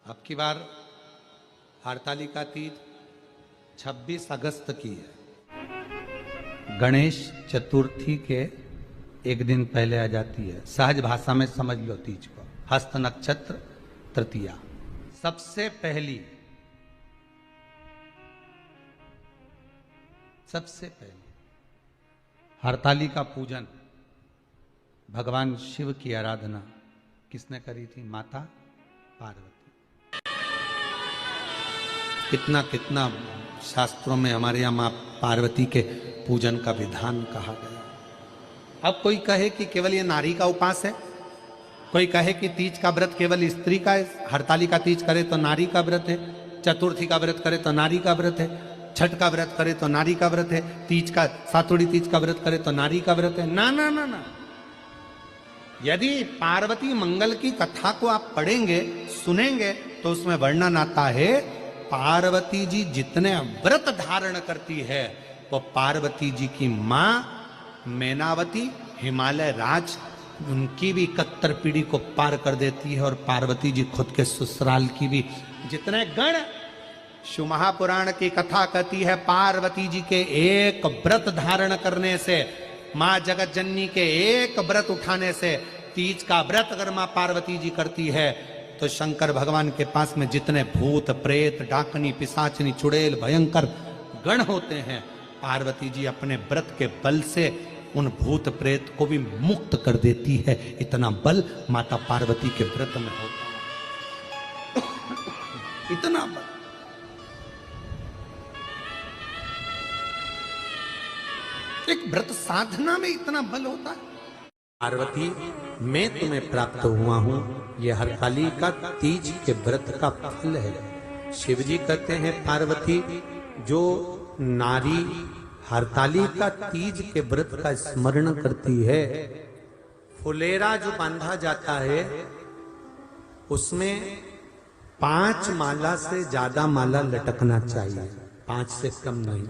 अब की बार हरतालिका तीज 26 अगस्त की है। गणेश चतुर्थी के एक दिन पहले आ जाती है। सहज भाषा में समझ लो तीज को। हस्त नक्षत्र तृतीया सबसे पहली हरतालिका पूजन भगवान शिव की आराधना किसने करी थी? माता पार्वती। कितना कितना शास्त्रों में हमारे यहाँ माँ पार्वती के पूजन का विधान कहा गया। अब कोई कहे कि केवल ये नारी का उपास है, कोई कहे कि तीज का व्रत केवल स्त्री का है, हरतालिका तीज करे तो नारी का व्रत है, चतुर्थी का व्रत करे तो नारी का व्रत है, छठ का व्रत करे तो नारी का व्रत है, तीज का सातुड़ी तीज का व्रत करे तो नारी का व्रत है। ना ना ना ना, यदि पार्वती मंगल की कथा को आप पढ़ेंगे सुनेंगे तो उसमें वर्णन आता है पार्वती जी जितने व्रत धारण करती है वो पार्वती जी की मां मैनावती हिमालय राज उनकी भी 71 पीढ़ी को पार कर देती है और पार्वती जी खुद के ससुराल की भी। जितने गण शिव महापुराण की कथा कहती है पार्वती जी के एक व्रत धारण करने से, मां जगत जननी के एक व्रत उठाने से, तीज का व्रत अगर मां पार्वती जी करती है तो शंकर भगवान के पास में जितने भूत प्रेत डाकनी पिशाचनी चुड़ैल भयंकर गण होते हैं पार्वती जी अपने व्रत के बल से उन भूत प्रेत को भी मुक्त कर देती है। इतना बल माता पार्वती के व्रत में होता है। इतना बल। एक व्रत साधना में इतना बल होता है। पार्वती मैं तुम्हें प्राप्त हुआ हूं, यह हरतालिका तीज के व्रत का फल है। शिव जी कहते हैं पार्वती जो नारी हरतालिका तीज के व्रत का स्मरण करती है, फुलेरा जो बांधा जाता है उसमें 5 माला से ज्यादा माला लटकना चाहिए, 5 से कम नहीं।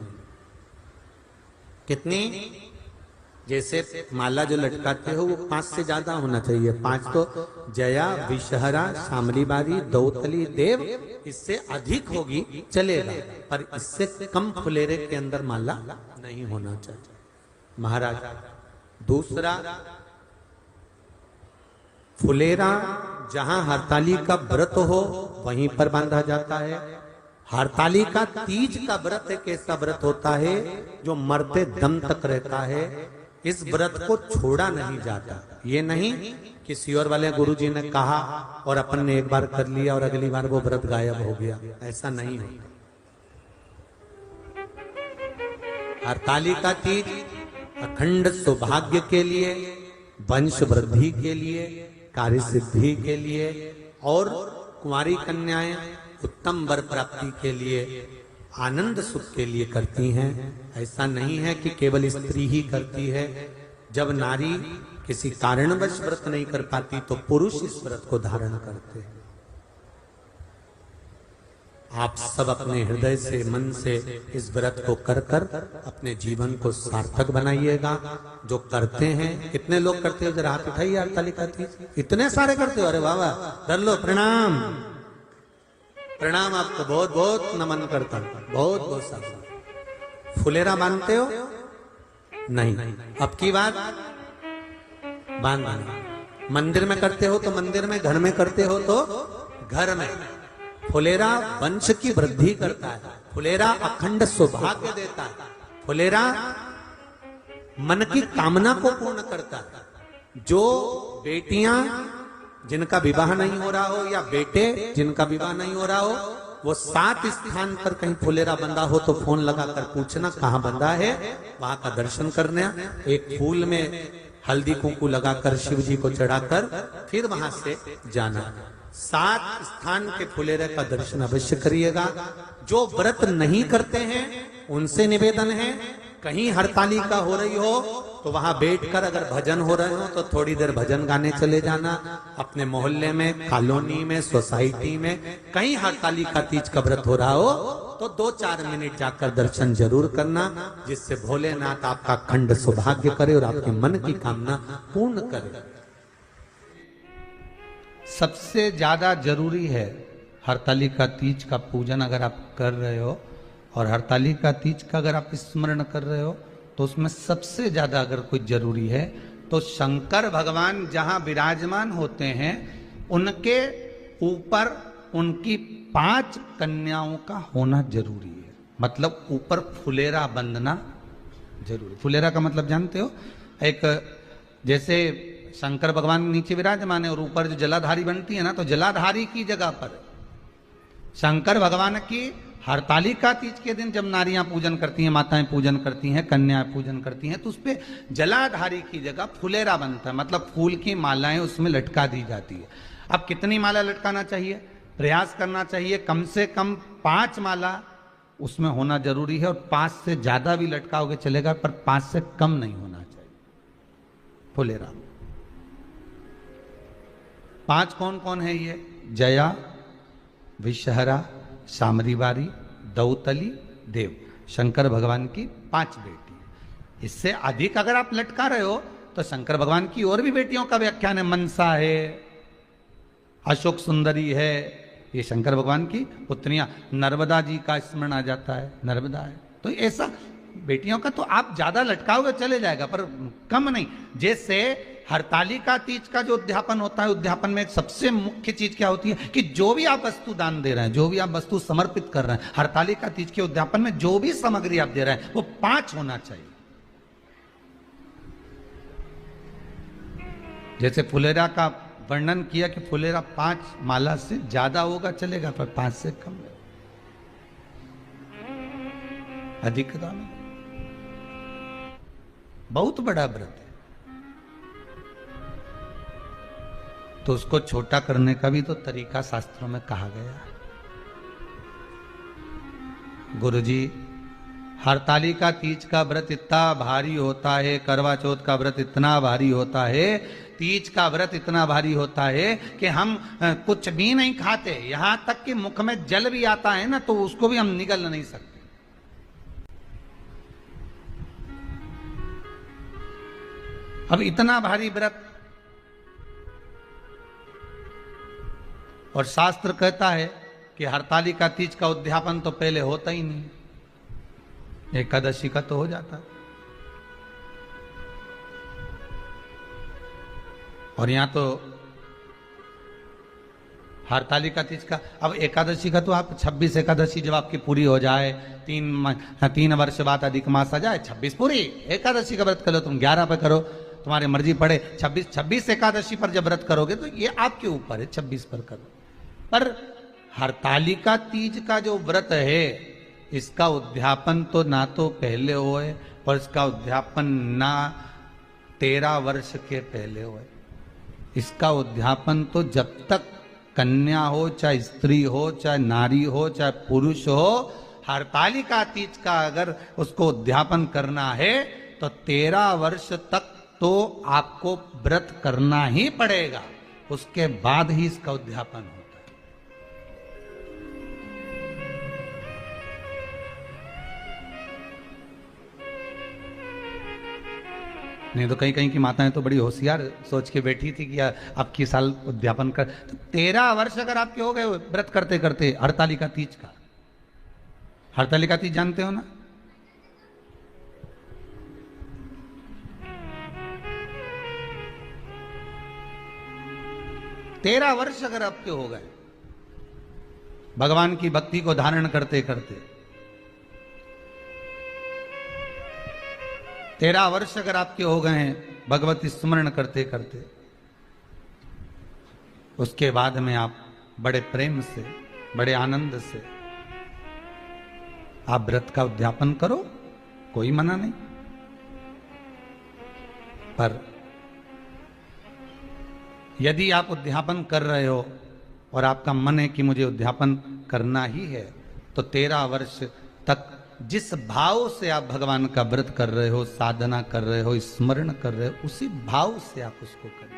कितनी? जैसे माला जो लटकाते हो वो 5 से ज्यादा होना चाहिए। 5 तो जया विषहरा शामली बारी दौतली देव, इससे अधिक होगी चलेगा, पर इससे कम फुलेरे के अंदर माला नहीं होना चाहिए महाराज। दूसरा, फुलेरा जहां हरतालिका व्रत हो वहीं पर बांधा जाता है। हरतालिका तीज का व्रत एक ऐसा व्रत होता है जो मरते दम तक रहता है। इस व्रत को छोड़ा नहीं जाता। ये नहीं कि सियोर वाले गुरुजी ने कहा और अपन ने एक बार कर लिया और अगली बार वो व्रत गायब हो गया, ऐसा नहीं होता। हरतालिका तीज अखंड सौभाग्य के लिए, वंश वृद्धि के लिए, कार्य सिद्धि के लिए और कुंवारी कन्याएं उत्तम वर प्राप्ति के लिए, आनंद सुख के लिए करती हैं। ऐसा नहीं है कि केवल स्त्री ही करती है। जब नारी किसी कारणवश व्रत नहीं कर पाती तो पुरुष इस व्रत को धारण करते हैं। आप सब अपने हृदय से मन से इस व्रत को कर कर अपने जीवन को सार्थक बनाइएगा। जो करते हैं, कितने लोग करते हो? जरा हाथ उठाइए। हरतालिका तीज इतने सारे करते हो? अरे वाह वाह, कर लो, प्रणाम प्रणाम, आपको बहुत बहुत नमन करता हूं, बहुत बहुत सारा। फुलेरा बांधते हो? नहीं, अब की बात बांधना। मंदिर में करते हो तो मंदिर में, घर में करते हो तो घर में। फुलेरा वंश की वृद्धि करता है, फुलेरा अखंड सौभाग्य देता है, फुलेरा मन की कामना को पूर्ण करता है। जो बेटियां जिनका विवाह नहीं हो रहा हो या बेटे जिनका विवाह नहीं हो रहा हो, वो 7 स्थान पर कहीं फुलेरा बंधा हो तो फोन लगाकर पूछना कहाँ बंधा है, वहां का दर्शन करना। एक फूल में हल्दी कुंकू लगाकर शिव जी को चढ़ाकर फिर वहां से जाना। 7 स्थान के फुलेरे का दर्शन अवश्य करिएगा। जो व्रत नहीं करते हैं उनसे निवेदन है, कहीं हरतालिका हो रही हो तो वहां बैठकर अगर भजन हो रहे हो तो थोड़ी देर भजन गाने चले जाना। अपने मोहल्ले में, कॉलोनी में, सोसाइटी में कहीं हरतालिका तीज का व्रत हो रहा हो तो 2-4 मिनट जाकर दर्शन जरूर करना, जिससे भोलेनाथ आपका अखंड सौभाग्य करे और आपके मन की कामना पूर्ण करे। सबसे ज्यादा जरूरी है हरतालिका तीज का पूजन अगर आप कर रहे हो और हरतालिका तीज का अगर आप स्मरण कर रहे हो तो उसमें सबसे ज्यादा अगर कोई जरूरी है तो शंकर भगवान जहां विराजमान होते हैं उनके ऊपर उनकी 5 कन्याओं का होना जरूरी है। मतलब ऊपर फुलेरा बंधना जरूरी। फुलेरा का मतलब जानते हो? एक जैसे शंकर भगवान नीचे विराजमान है और ऊपर जो जलाधारी बनती है ना, तो जलाधारी की जगह पर शंकर भगवान की हरतालिका तीज के दिन जब नारियां पूजन करती हैं, माताएं पूजन करती हैं, कन्याएं पूजन करती हैं, तो उस पे जलाधारी की जगह फुलेरा बनता है। मतलब फूल की मालाएं उसमें लटका दी जाती है। अब कितनी माला लटकाना चाहिए? प्रयास करना चाहिए कम से कम 5 माला उसमें होना जरूरी है, और 5 से ज्यादा भी लटकाओगे चलेगा, पर 5 से कम नहीं होना चाहिए फुलेरा। 5 कौन कौन है ये? जया, विषहरा, सामरीवारी, दौतली, देव। शंकर भगवान की 5 बेटी। इससे अधिक अगर आप लटका रहे हो तो शंकर भगवान की और भी बेटियों का व्याख्यान है। मनसा है, अशोक सुंदरी है, ये शंकर भगवान की पुत्रियां। नर्मदा जी का स्मरण आ जाता है, नर्मदा है। तो ऐसा बेटियों का तो आप ज्यादा लटकाओगे चले जाएगा, पर कम नहीं। जैसे हरतालिका तीज का जो उद्यापन होता है, उद्यापन में एक सबसे मुख्य चीज क्या होती है कि जो भी आप वस्तु दान दे रहे हैं, जो भी आप वस्तु समर्पित कर रहे हैं, हरतालिका तीज के उद्यापन में जो भी सामग्री आप दे रहे हैं वो 5 होना चाहिए। जैसे फुलेरा का वर्णन किया कि फुलेरा 5 माला से ज्यादा होगा चलेगा, पर 5 से कम है, अधिकता में। बहुत बड़ा व्रत है, तो उसको छोटा करने का भी तो तरीका शास्त्रों में कहा गया है। गुरुजी, हरतालिका तीज का व्रत इतना भारी होता है, करवा चौथ का व्रत इतना भारी होता है, तीज का व्रत इतना भारी होता है कि हम कुछ भी नहीं खाते, यहां तक कि मुख में जल भी आता है ना, तो उसको भी हम निगल नहीं सकते। अब इतना भारी व्रत, और शास्त्र कहता है कि हरतालिका तीज का उद्यापन तो पहले होता ही नहीं, एकादशी का तो हो जाता है। और यहां तो हरतालिका तीज का, अब एकादशी का तो आप 26 एकादशी जब आपकी पूरी हो जाए, 3 वर्ष बाद अधिक मास आ जाए, 26 पूरी एकादशी का व्रत कर लो, तुम 11 पे करो, तुम्हारी मर्जी पड़े। 26 एकादशी पर जब व्रत करोगे तो ये आपके ऊपर है, 26 पर करो। पर हरतालिका तीज का जो व्रत है, इसका उद्यापन तो ना तो पहले होए, और इसका उद्यापन ना 13 वर्ष के पहले होए। इसका उद्यापन तो जब तक कन्या हो, चाहे स्त्री हो, चाहे नारी हो, चाहे पुरुष हो, हरतालिका तीज का अगर उसको उद्यापन करना है तो 13 वर्ष तक तो आपको व्रत करना ही पड़ेगा, उसके बाद ही इसका उद्यापन होता है। नहीं तो कहीं कहीं की माताएं तो बड़ी होशियार सोच के बैठी थी कि अब की साल उद्यापन कर, तो 13 वर्ष अगर आपके हो गए व्रत करते करते हरतालिका तीज का। हरतालिका तीज जानते हो ना? तेरह वर्ष अगर आपके हो गए भगवान की भक्ति को धारण करते करते, 13 वर्ष अगर आपके हो गए हैं भगवती स्मरण करते करते, उसके बाद में आप बड़े प्रेम से, बड़े आनंद से आप व्रत का उद्यापन करो, कोई मना नहीं। पर यदि आप उद्यापन कर रहे हो और आपका मन है कि मुझे उद्यापन करना ही है, तो 13 वर्ष तक जिस भाव से आप भगवान का व्रत कर रहे हो, साधना कर रहे हो, स्मरण कर रहे हो, उसी भाव से आप उसको करें।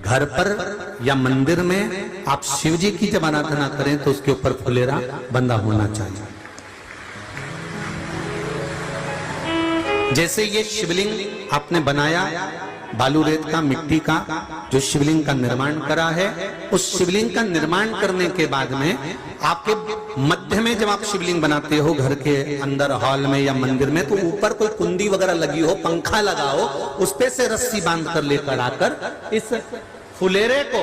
घर पर या मंदिर में आप शिव जी की जब आराधना करें तो उसके ऊपर फुलेरा बंधा होना चाहिए। जैसे ये शिवलिंग आपने बनाया, बालू रेत का, मिट्टी का जो शिवलिंग का निर्माण करा है, उस शिवलिंग का निर्माण करने के बाद में आपके मध्य में जब आप शिवलिंग बनाते हो घर के अंदर हॉल में या मंदिर में, तो ऊपर कोई कुंडी वगैरह लगी हो, पंखा लगा हो, उस पे से रस्सी बांध कर लेकर आकर इस फुलेरे को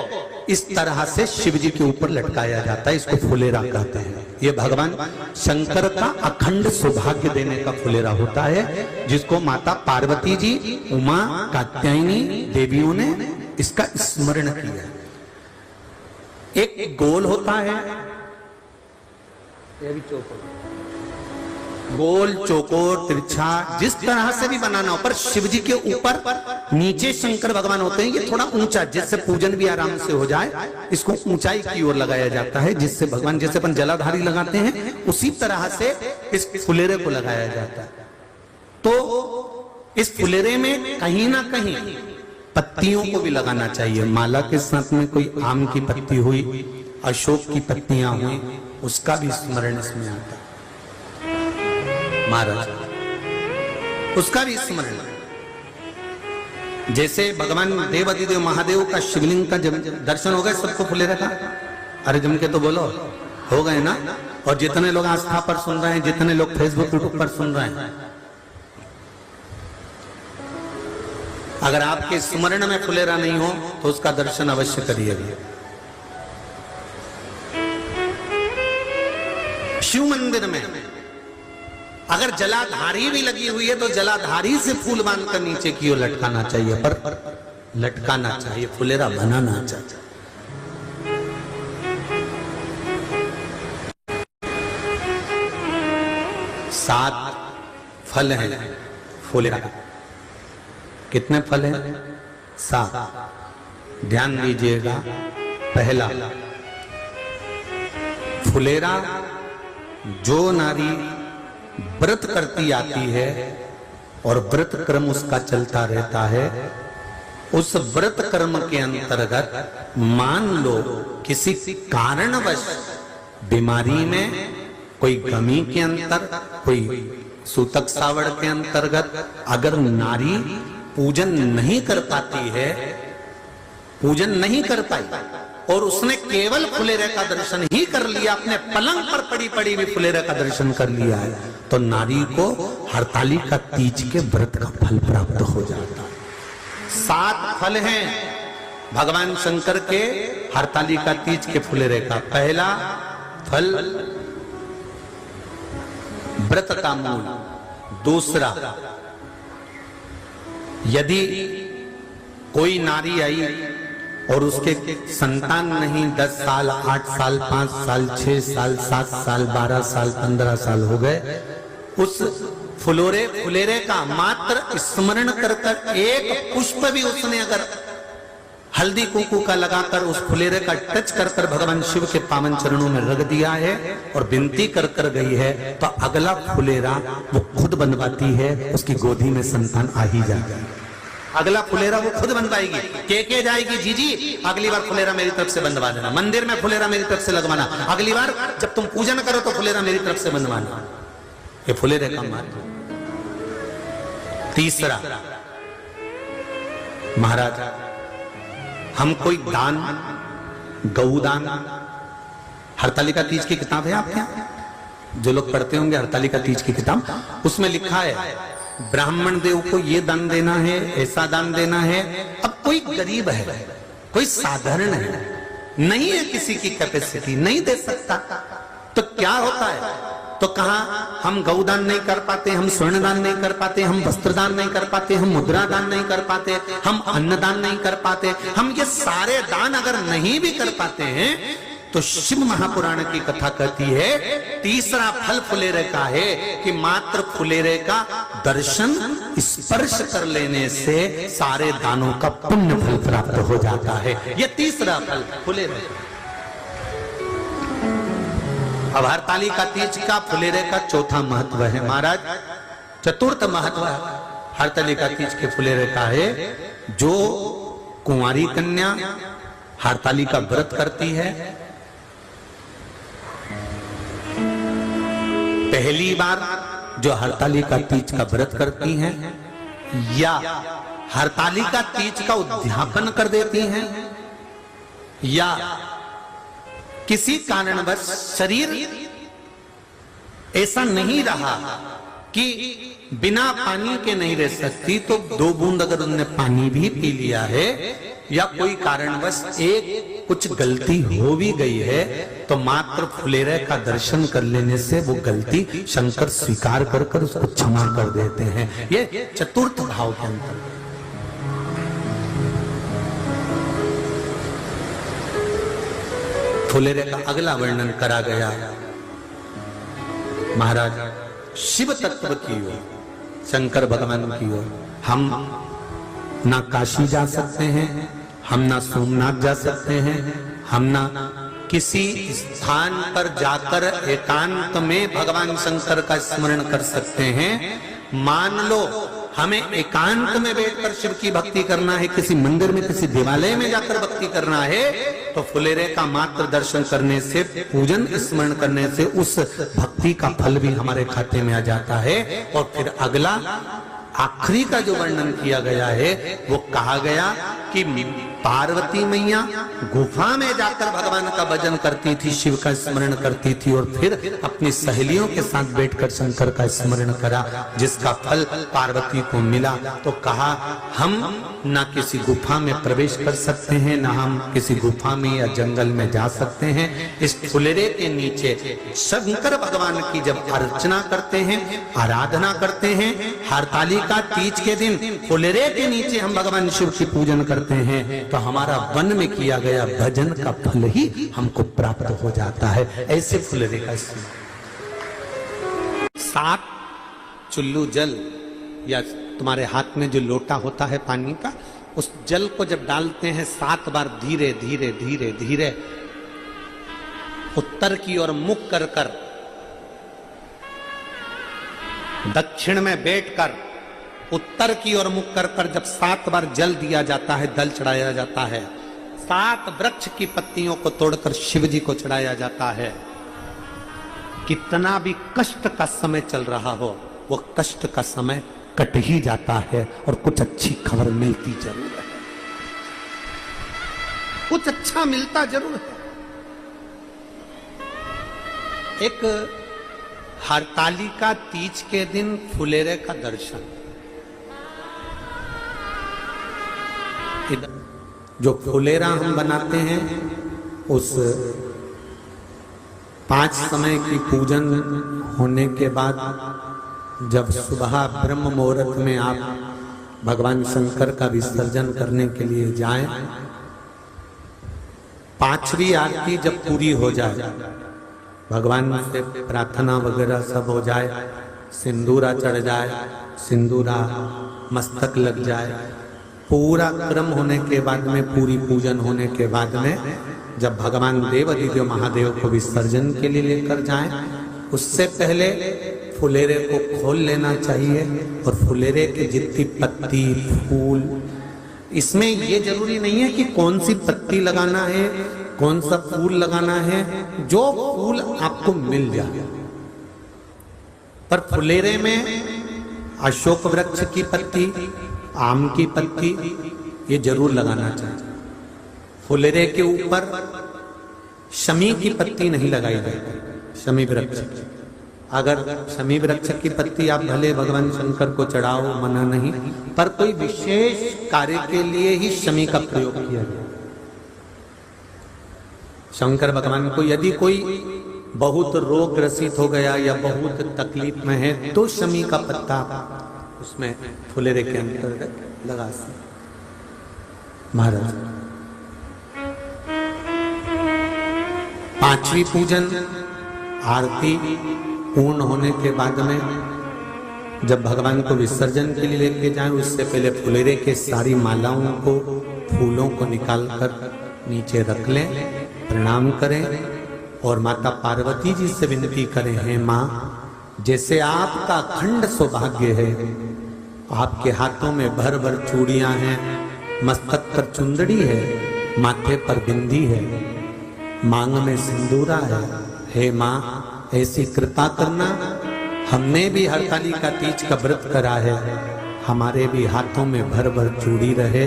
इस तरह से शिव जी के ऊपर लटकाया जाता है। इसको फुलेरा कहते हैं। ये भगवान शंकर का अखंड सौभाग्य देने का फुलेरा होता है, जिसको माता पार्वती जी, उमा, कात्यायनी देवियों ने इसका स्मरण किया। एक गोल होता है, ये भी चौकोर, गोल, चौकोर, तिरछा, जिस तरह से भी बनाना हो, पर शिव जी के ऊपर नीचे शंकर भगवान होते हैं। ये थोड़ा ऊंचा, जिससे पूजन भी आराम से हो जाए, इसको ऊंचाई की ओर लगाया जाता है, जिससे भगवान, जैसे अपन जलाधारी लगाते हैं, उसी तरह से इस फुलेरे को लगाया जाता है। तो इस फुलेरे में कहीं ना कहीं पत्तियों को भी लगाना चाहिए। माला के साथ में कोई आम की पत्ती हुई, अशोक की पत्तियां हुई, उसका भी स्मरण इसमें आता है महाराज, उसका भी स्मरण। जैसे भगवान देवाधिदेव महादेव का शिवलिंग का जब दर्शन हो गए सबको फुलेरे का, अरे जम के तो बोलो, हो गए ना। और जितने लोग आस्था पर सुन रहे हैं, जितने लोग फेसबुक यूट्यूब पर सुन रहे हैं, अगर आपके स्मरण में फुलेरा नहीं हो तो उसका दर्शन अवश्य करिएगा। शिव मंदिर में अगर जलाधारी भी लगी हुई है तो जलाधारी से फूल बांधकर नीचे की ओर लटकाना चाहिए, पर लटकाना चाहिए, फुलेरा बनाना चाहिए। सात फल हैं फुलेरा। कितने फल हैं? 7। ध्यान दीजिएगा। पहला, फुलेरा जो नारी व्रत करती आती है और व्रत कर्म उसका चलता रहता है, उस व्रत कर्म के अंतर्गत मान लो किसी कारणवश बीमारी में, कोई गमी के अंतर, कोई सूतक सावड़ के अंतर्गत अगर नारी पूजन नहीं कर पाती है, पूजन नहीं कर पाई और उसने केवल फुलेरे का दर्शन ही कर लिया, अपने पलंग पर पड़ी पड़ी भी फुलेरे का दर्शन कर लिया है, तो नारी को हरतालिका तीज के व्रत का फल प्राप्त हो जाता है। 7 फल हैं भगवान शंकर के हरतालिका तीज के फुलेरे का। पहला फल व्रत का मूल। दूसरा, यदि कोई नारी आई और उसके संतान नहीं, 10 साल, 8 साल, 5 साल, 6 साल, 7 साल, 12 साल, 15 साल हो गए, उस फुलेरे का मात्र स्मरण कर कर एक पुष्प भी उसने अगर हल्दी कुंकू का लगाकर उस फुलेरे का टच कर कर भगवान शिव के पावन चरणों में रख दिया है और विनती कर कर गई है, तो अगला फुलेरा वो खुद बनवाती है, उसकी गोदी में संतान आ ही जाएगा। अगला फुलेरा वो खुद बनवाएगी, के जाएगी, जी जी अगली बार फुलेरा मेरी तरफ से बनवा देना, मंदिर में फुलेरा मेरी तरफ से लगवाना, अगली बार जब तुम पूजन करो तो फुलेरा मेरी तरफ से बनवाना। ये फुलेरे का महत्व। तीसरा, महाराज हम कोई दान, गौदान, हरतालिका तीज की किताब है आपके यहाँ, जो लोग पढ़ते होंगे हरतालिका तीज की किताब, उसमें लिखा है ब्राह्मण देव को ये दान देना है, ऐसा दान देना है। अब कोई गरीब है, कोई साधारण है, नहीं है किसी की कैपेसिटी, नहीं दे सकता, तो क्या होता है? तो कहा हम गौदान नहीं कर पाते, हम स्वर्ण दान नहीं कर पाते, हम वस्त्र दान नहीं कर पाते, हम मुद्रा दान नहीं कर पाते, हम अन्नदान नहीं कर पाते, हम ये सारे दान अगर नहीं भी कर पाते हैं, तो शिव महापुराण की कथा कहती है तीसरा फल फुलेरे का है कि मात्र फुलेरे का दर्शन, स्पर्श कर लेने से सारे दानों का पुण्य फल प्राप्त हो जाता है। यह तीसरा फल फुलेरे। अब हरतालिका तीज का फुलेरे का चौथा महत्व है महाराज। चतुर्थ महत्व हरतालिका तीज के फुलेरे का है, जो कुंवारी कन्या हरतालिका व्रत करती है, पहली बार जो हरतालिका तीज का व्रत करती हैं, या हरतालिका तीज का उद्यापन कर देती हैं, या किसी कारणवश शरीर ऐसा नहीं रहा कि बिना पानी के नहीं रह सकती, तो 2 बूंद अगर उन्होंने पानी भी पी लिया है, या कोई कारणवश एक कुछ गलती हो भी गई है, तो मात्र फुलेरे का दर्शन कर लेने से वो गलती शंकर स्वीकार कर उसको क्षमा कर देते हैं। ये चतुर्थ भाव के अंतर। फुलेरे का अगला वर्णन करा गया महाराज शिव तत्व की ओर, शंकर भगवान की ओर। हम ना काशी जा सकते हैं, हम ना सोमनाथ जा सकते हैं, हम ना किसी स्थान पर जाकर एकांत में भगवान शंकर का स्मरण कर सकते हैं। मान लो हमें एकांत में बैठकर शिव की भक्ति करना है, किसी मंदिर में किसी देवालय में जाकर भक्ति करना है, तो फुलेरे का मात्र दर्शन करने से, पूजन स्मरण करने से उस भक्ति का फल भी हमारे खाते में आ जाता है। और फिर अगला आखिरी का जो वर्णन किया गया है वो कहा गया कि पार्वती मैया गुफा में जाकर भगवान का भजन करती थी, शिव का स्मरण करती थी, और फिर अपनी सहेलियों के साथ बैठकर शंकर का स्मरण करा, जिसका फल पार्वती को मिला। तो कहा हम ना किसी गुफा में प्रवेश कर सकते हैं, ना हम किसी गुफा में या जंगल में जा सकते हैं। इस फुलेरे के नीचे शंकर भगवान की जब अर्चना करते हैं, आराधना करते हैं, हरतालिका तीज के दिन फुलेरे के नीचे हम भगवान शिव की पूजन करते हैं, तो हमारा वन में किया गया भजन का फल ही हमको प्राप्त हो जाता है। ऐसे फुलेरे का 7 चुल्लू जल, या तुम्हारे हाथ में जो लोटा होता है पानी का, उस जल को जब डालते हैं 7 बार धीरे धीरे धीरे धीरे उत्तर की ओर मुख कर कर, दक्षिण में बैठकर उत्तर की ओर मुख कर कर जब 7 बार जल दिया जाता है, दल चढ़ाया जाता है, 7 वृक्ष की पत्तियों को तोड़कर शिव जी को चढ़ाया जाता है। कितना भी कष्ट का समय चल रहा हो, वो कष्ट का समय कट ही जाता है और कुछ अच्छी खबर मिलती जरूर है, कुछ अच्छा मिलता जरूर है। एक हरतालिका तीज के दिन फुलेरे का दर्शन, जो फुलेरा हम बनाते हैं, उस 5 समय की पूजन होने के बाद जब सुबह ब्रह्म मुहूर्त में आप भगवान शंकर का विसर्जन करने के लिए जाएं, 5वीं आरती जब पूरी हो जाए, भगवान से प्रार्थना वगैरह सब हो जाए, सिंदूरा चढ़ जाए, सिंदूरा मस्तक लग जाए, पूरा क्रम होने के बाद में, पूरी पूजन होने के बाद में, जब भगवान देवाधिदेव महादेव को विसर्जन के लिए लेकर जाएं, उससे पहले फुलेरे को खोल लेना चाहिए। और फुलेरे के जितनी पत्ती फूल, इसमें ये जरूरी नहीं है कि कौन सी पत्ती लगाना है, कौन सा फूल लगाना है, जो फूल आपको मिल जाए। पर फुलेरे में अशोक वृक्ष की पत्ती, आम की पत्ती, ये जरूर लगाना चाहिए। फुलेरे के ऊपर शमी की पत्ती नहीं लगाई जाती, शमी वृक्ष। अगर शमी वृक्ष की पत्ती आप भले भगवान शंकर को चढ़ाओ, मना नहीं, पर कोई विशेष कार्य के लिए ही शमी का प्रयोग किया गया। शंकर भगवान को यदि कोई बहुत रोग ग्रसित हो गया या बहुत तकलीफ में है, तो शमी का पत्ता उसमें फुलेरे के अंतर्गत लगा सकते। महाराज 5वीं पूजन आरती पूर्ण होने के बाद में जब भगवान को विसर्जन के लिए लेके जाएं, उससे पहले फुलेरे के सारी मालाओं को, फूलों को निकालकर नीचे रख लें, प्रणाम करें और माता पार्वती जी से विनती करें, हैं माँ, जैसे आपका अखंड सौभाग्य है, आपके हाथों में भर भर चूड़ियां हैं, मस्तक पर चुंदड़ी है, माथे पर बिंदी है, मांग में सिंदूरा है, हे माँ ऐसी कृपा करना। हमने भी हरतालिका तीज का व्रत करा है, हमारे भी हाथों में भर भर चूड़ी रहे,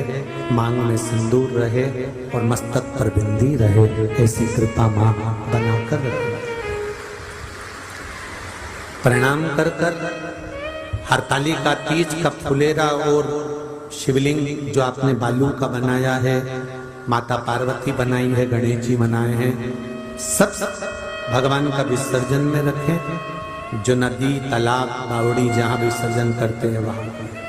मांग में सिंदूर रहे और मस्तक पर बिंदी रहे, ऐसी कृपा माँ बनाकर रखे। प्रणाम कर कर हरतालिका तीज का फुलेरा और शिवलिंग जो आपने बालू का बनाया है, माता पार्वती बनाई है, गणेश जी बनाए हैं, सब भगवान का विसर्जन में रखें। जो नदी, तालाब, बावड़ी जहाँ विसर्जन करते हैं वहां पर